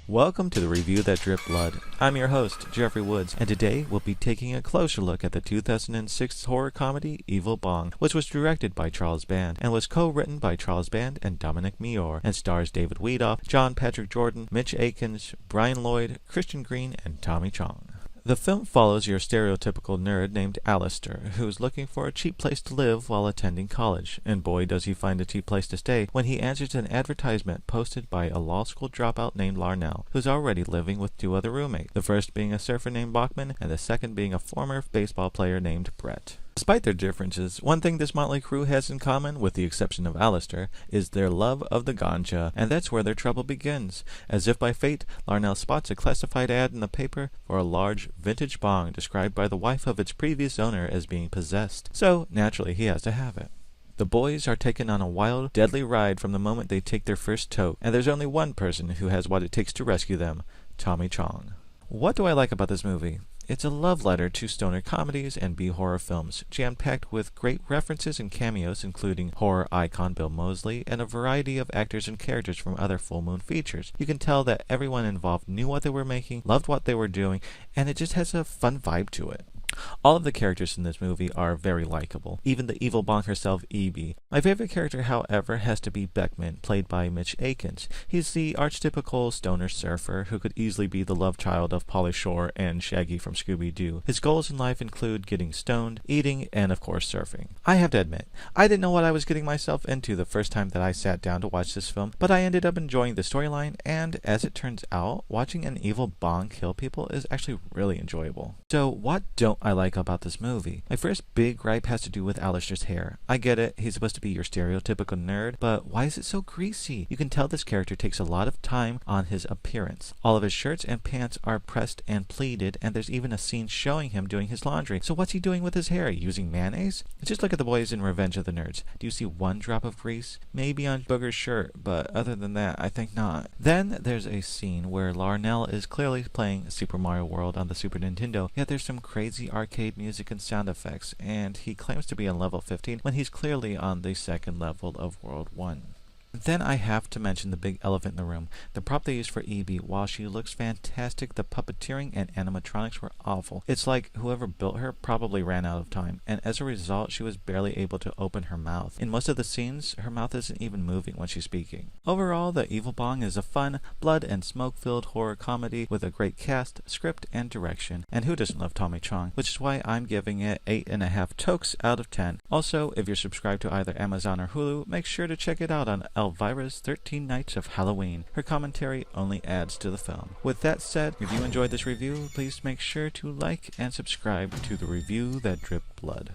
Welcome to the review that dripped blood. I'm your host, Jeffrey Woods, and today we'll be taking a closer look at the 2006 horror comedy Evil Bong, which was directed by Charles Band and was co-written by Charles Band and Domonic Muir, and stars David Weidoff, John Patrick Jordan, Mitch Eakins, Brian Lloyd, Christian Green, and Tommy Chong. The film follows your stereotypical nerd named Alistair, who is looking for a cheap place to live while attending college, and boy does he find a cheap place to stay when he answers an advertisement posted by a law school dropout named Larnell, who's already living with two other roommates, the first being a surfer named Bachman, and the second being a former baseball player named Brett. Despite their differences, one thing this motley crew has in common, with the exception of Alistair, is their love of the ganja, and that's where their trouble begins. As if by fate, Larnell spots a classified ad in the paper for a large, vintage bong described by the wife of its previous owner as being possessed, so naturally he has to have it. The boys are taken on a wild, deadly ride from the moment they take their first toke, and there's only one person who has what it takes to rescue them, Tommy Chong. What do I like about this movie? It's a love letter to stoner comedies and B-horror films, jam-packed with great references and cameos including horror icon Bill Moseley and a variety of actors and characters from other Full Moon features. You can tell that everyone involved knew what they were making, loved what they were doing, and it just has a fun vibe to it. All of the characters in this movie are very likable, even the evil Bong herself, Evie. My favorite character, however, has to be Beckman, played by Mitch Eakins. He's the archetypical stoner surfer who could easily be the love child of Pauly Shore and Shaggy from Scooby-Doo. His goals in life include getting stoned, eating, and of course surfing. I have to admit, I didn't know what I was getting myself into the first time that I sat down to watch this film, but I ended up enjoying the storyline, and as it turns out, watching an evil Bong kill people is actually really enjoyable. So what don't I like about this movie? My first big gripe has to do with Alistair's hair. I get it, he's supposed to be your stereotypical nerd, but why is it so greasy? You can tell this character takes a lot of time on his appearance. All of his shirts and pants are pressed and pleated, and there's even a scene showing him doing his laundry. So what's he doing with his hair? Using mayonnaise? Just look at the boys in Revenge of the Nerds. Do you see one drop of grease? Maybe on Booger's shirt, but other than that, I think not. Then there's a scene where Larnell is clearly playing Super Mario World on the Super Nintendo, yet there's some crazy arcade music and sound effects, and he claims to be on level 15 when he's clearly on the second level of World 1. Then I have to mention the big elephant in the room. The prop they used for Evie, while she looks fantastic, the puppeteering and animatronics were awful. It's like whoever built her probably ran out of time, and as a result she was barely able to open her mouth. In most of the scenes, her mouth isn't even moving when she's speaking. Overall, The Evil Bong is a fun, blood and smoke-filled horror comedy with a great cast, script, and direction. And who doesn't love Tommy Chong? Which is why I'm giving it 8.5 tokes out of 10. Also, if you're subscribed to either Amazon or Hulu, make sure to check it out on Elvira's 13 Nights of Halloween. Her commentary only adds to the film. With that said, if you enjoyed this review, please make sure to like and subscribe to the review that dripped blood.